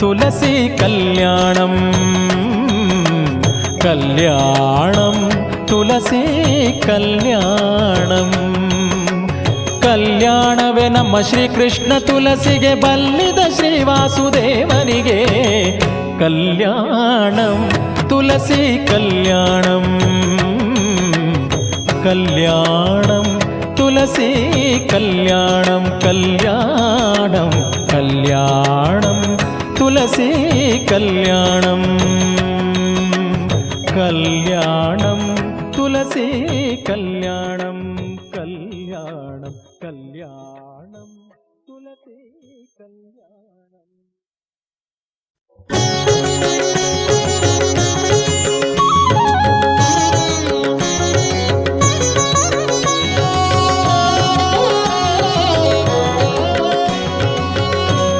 തുളസി കല്യാണം കല്യാണം തുളസി കല്യാണം ಕಲ್ಯಾಣವೇ ನಮ್ಮ ಶ್ರೀಕೃಷ್ಣ ತುಳಸಿಗೆ ಬಲ್ಲಿದ ಶ್ರೀ ವಾಸುದೇವನಿಗೆ ಕಲ್ಯಾಣಂ ತುಳಸಿ ಕಲ್ಯಾಣಂ ಕಲ್ಯಾಣಂ ತುಳಸಿ ಕಲ್ಯಾಣಂ ಕಲ್ಯಾಣಂ ಕಲ್ಯಾಣಂ ತುಳಸಿ ಕಲ್ಯಾಣಂ ಕಲ್ಯಾಣಂ ತುಳಸಿ ಕಲ್ಯಾಣಂ ಕಲ್ಯಾಣಂ ಕಲ್ಯಾಣಂ ತುಳಸಿ ಕಲ್ಯಾಣಂ